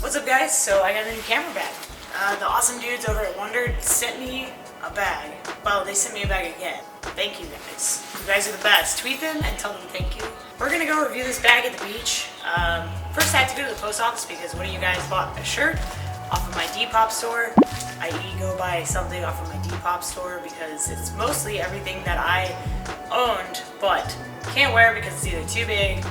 What's up guys? So I got a new camera bag. The awesome dudes over at Wonder sent me a bag. Well, they sent me a bag again. Thank you guys. You guys are the best. Tweet them and tell them thank you. We're gonna go review this bag at the beach. First I had to go to the post office because one of you guys bought a shirt off of my Depop store. I go buy something off of my Depop store because it's mostly everything that I owned but can't wear because it's either too big,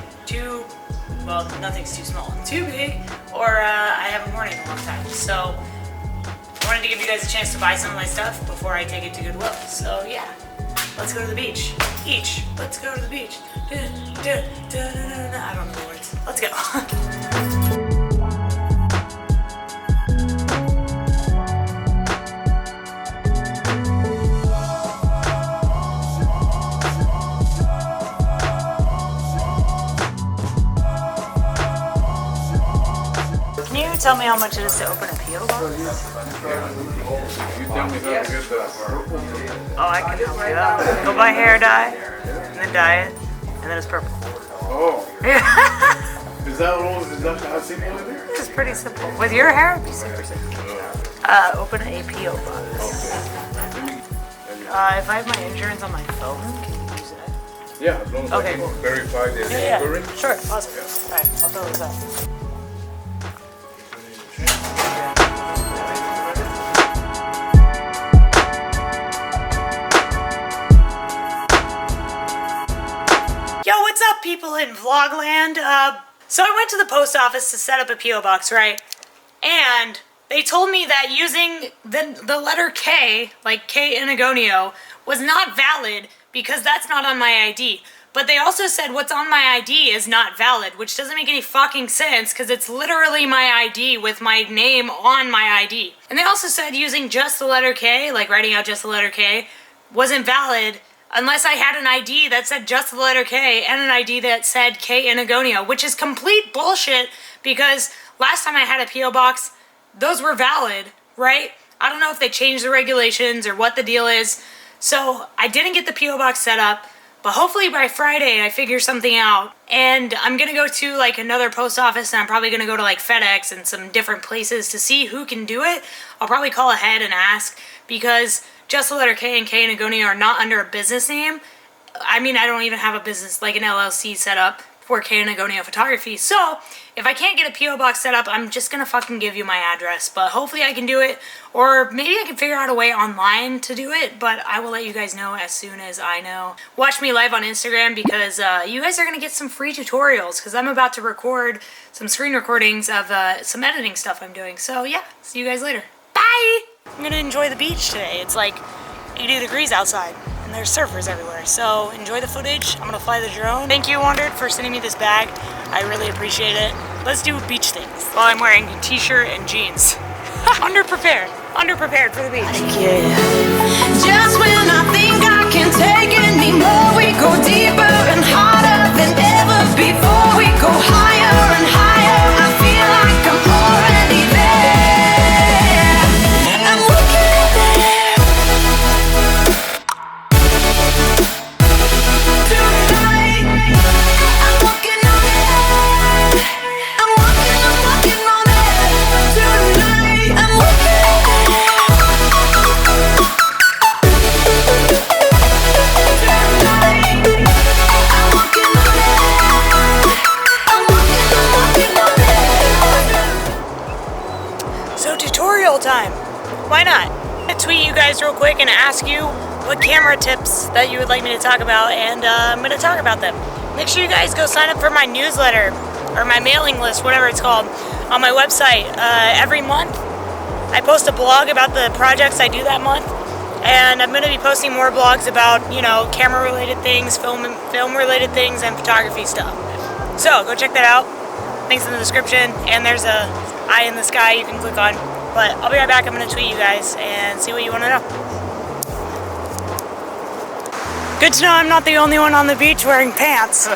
well, nothing's too small, too big, or I haven't worn it in a long time. So I wanted to give you guys a chance to buy some of my stuff before I take it to Goodwill. So yeah, let's go to the beach. Let's go to the beach. I don't know the words. Let's go. Can you tell me how much it is to open a P.O. box? You tell me how to get that. Oh, I can help you out. Go buy hair dye, and then dye it, and then it's purple. Oh. Yeah. Is that how simple it is? It's pretty simple. With your hair, it'd be super simple. Open a P.O. box. If I have my insurance on my phone, can you use it? Yeah, as long as I can verify the delivery. Sure, awesome. Alright, I'll fill this out. Yo, what's up people in Vlogland? So I went to the post office to set up a P.O. box, right? And they told me that using the letter K, like K in Agonio, was not valid because that's not on my ID. But they also said what's on my ID is not valid, which doesn't make any fucking sense because it's literally my ID with my name on my ID. And they also said using just the letter K, like writing out just the letter K, wasn't valid unless I had an ID that said just the letter K and an ID that said K in Agonio, which is complete bullshit because last time I had a P.O. box, those were valid, right? I don't know if they changed the regulations or what the deal is. So I didn't get the P.O. box set up, but hopefully by Friday I figure something out. And I'm gonna go to like another post office and I'm probably gonna go to like FedEx and some different places to see who can do it. I'll probably call ahead and ask because just the letter K and K and Agonio are not under a business name. I mean, I don't even have a business, like an LLC set up for K and Agonio Photography. So if I can't get a P.O. box set up, I'm just gonna fucking give you my address. But hopefully I can do it, or maybe I can figure out a way online to do it, but I will let you guys know as soon as I know. Watch me live on Instagram because you guys are gonna get some free tutorials because I'm about to record some screen recordings of some editing stuff I'm doing. So yeah, see you guys later. Bye! I'm gonna enjoy the beach today. It's like 80 degrees outside and there's surfers everywhere. So enjoy the footage. I'm gonna fly the drone. Thank you, Wondered, for sending me this bag. I really appreciate it. Let's do beach things while I'm wearing a t-shirt and jeans. Underprepared for the beach. Yeah. Just when I think I can take anymore, we go deeper and harder than ever before. We go higher and higher. I feel like I'm already there. I'm looking up there. Tonight, I'm walking on it. I'm walking on it. Tonight, I'm walking on it. So tutorial time. Why not? I'm gonna tweet you guys real quick and ask you what camera tips that you would like me to talk about, and I'm gonna talk about them. Make sure you guys go sign up for my newsletter or my mailing list, whatever it's called, on my website. Every month I post a blog about the projects I do that month, and I'm gonna be posting more blogs about, you know, camera related things, film related things, and photography stuff. So go check that out. Links in the description, and there's a eye in the sky you can click on. But I'll be right back. I'm gonna tweet you guys and see what you want to know. Good to know I'm not the only one on the beach wearing pants. I'm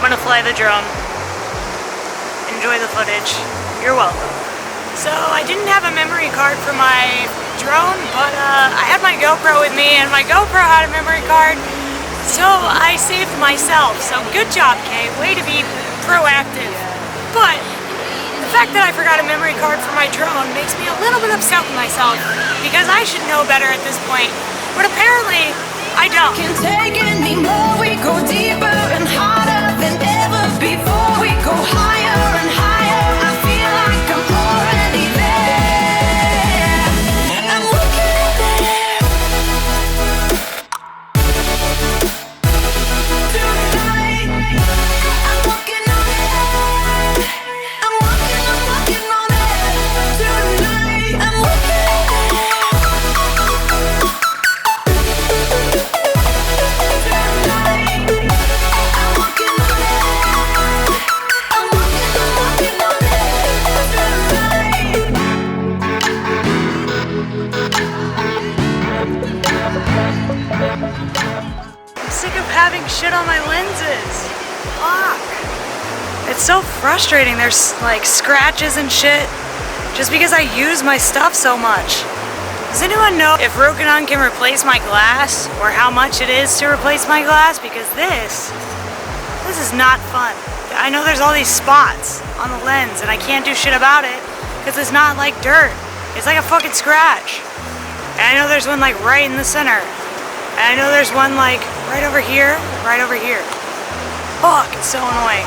gonna fly the drone. Enjoy the footage. You're welcome. So I didn't have a memory card for my drone, but I had my GoPro with me, and my GoPro had a memory card, so I saved myself. So good job, Kay. Way to be proactive. out a memory card for my drone makes me a little bit upset with myself because I should know better at this point. But apparently, I don't. Can't take anymore. We go deeper and harder than ever before. We go higher and higher. I feel like I'm already there. I'm looking at it tonight. I'm working on it. I'm working on it tonight. I'm working at it. I'm sick of having shit on my lenses. Fuck. It's so frustrating. There's like scratches and shit just because I use my stuff so much. Does anyone know if Rokinon can replace my glass or how much it is to replace my glass? Because this is not fun. I know there's all these spots on the lens and I can't do shit about it because it's not like dirt. It's like a fucking scratch. And I know there's one like right in the center. And I know there's one like right over here, right over here. Fuck, it's so annoying.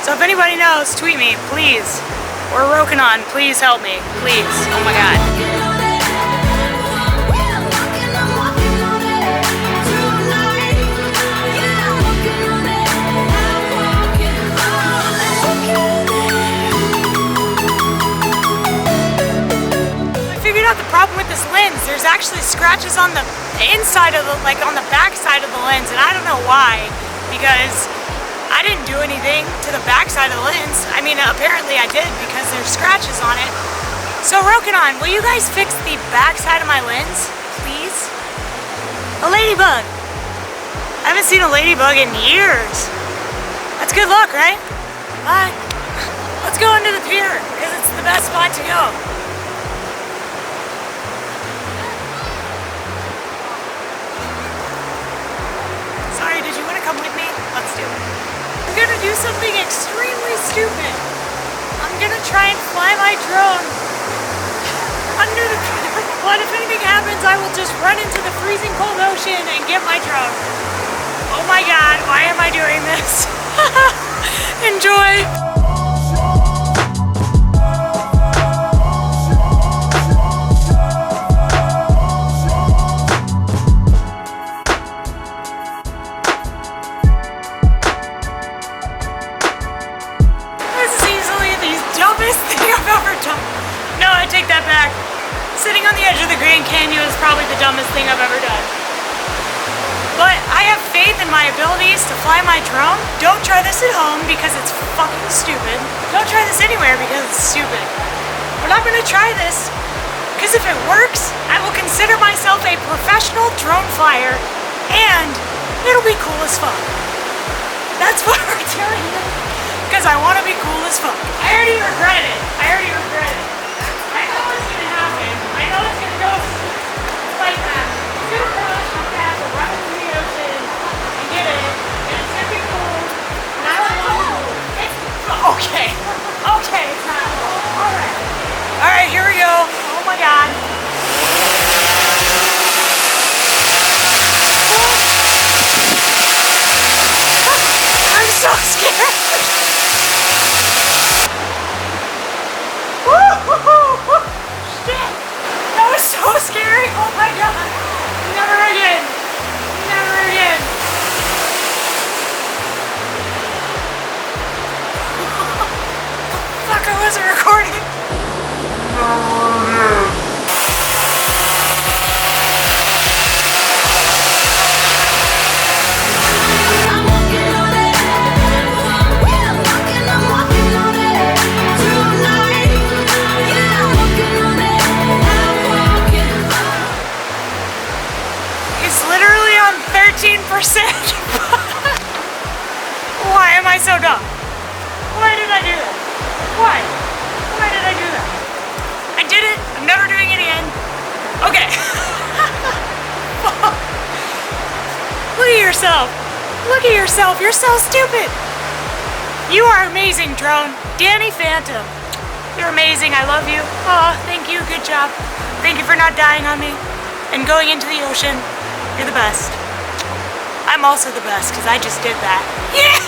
So if anybody knows, tweet me, please. Or Rokinon, please help me, please. Oh my god. Out the problem with this lens, there's actually scratches on the inside of the, like on the back side of the lens, and I don't know why, because I didn't do anything to the back side of the lens. I mean, apparently I did because there's scratches on it. So Rokinon, will you guys fix the back side of my lens, please? A ladybug. I haven't seen a ladybug in years. That's good luck, right? Bye. Let's go into the pier, because it's the best spot to go. Come with me? Let's do it. I'm gonna do something extremely stupid. I'm gonna try and fly my drone under the pier. But if anything happens, I will just run into the freezing cold ocean and get my drone. Oh my god, why am I doing this? Enjoy! No, I take that back. Sitting on the edge of the Grand Canyon is probably the dumbest thing I've ever done. But I have faith in my abilities to fly my drone. Don't try this at home because it's fucking stupid. Don't try this anywhere because it's stupid. But I'm gonna try this because if it works, I will consider myself a professional drone flyer and it'll be cool as fuck. That's what we're doing because I want to be cool as fuck. I already regret it. I know it's gonna happen. I know it's gonna go like that. It's gonna crash. I'm gonna have to run into the ocean and get it. And it's gonna be cool. And I don't know. Okay. Okay, it's not cool. Alright. Alright, here we go. Oh my god. I'm so scared. Shit! That was so scary! Oh my god! Never again! Never again! Fuck, I wasn't recording! Why am I so dumb? Why did I do that? Why? Why did I do that? I did it. I'm never doing it again. Okay. Look at yourself. Look at yourself. You're so stupid. You are amazing, drone. Danny Phantom. You're amazing. I love you. Oh, thank you. Good job. Thank you for not dying on me and going into the ocean. You're the best. I'm also the best because I just did that. Yeah!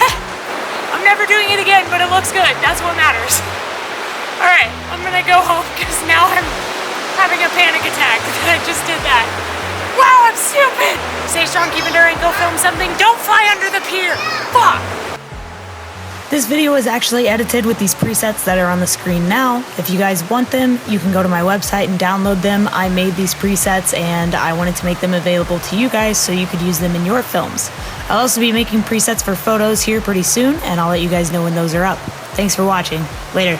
I'm never doing it again, but it looks good. That's what matters. All right, I'm gonna go home because now I'm having a panic attack that I just did that. Wow, I'm stupid! Stay strong, keep enduring, go film something. Don't fly under the pier. Fuck! This video is actually edited with these presets that are on the screen now. If you guys want them, you can go to my website and download them. I made these presets and I wanted to make them available to you guys so you could use them in your films. I'll also be making presets for photos here pretty soon, and I'll let you guys know when those are up. Thanks for watching. Later.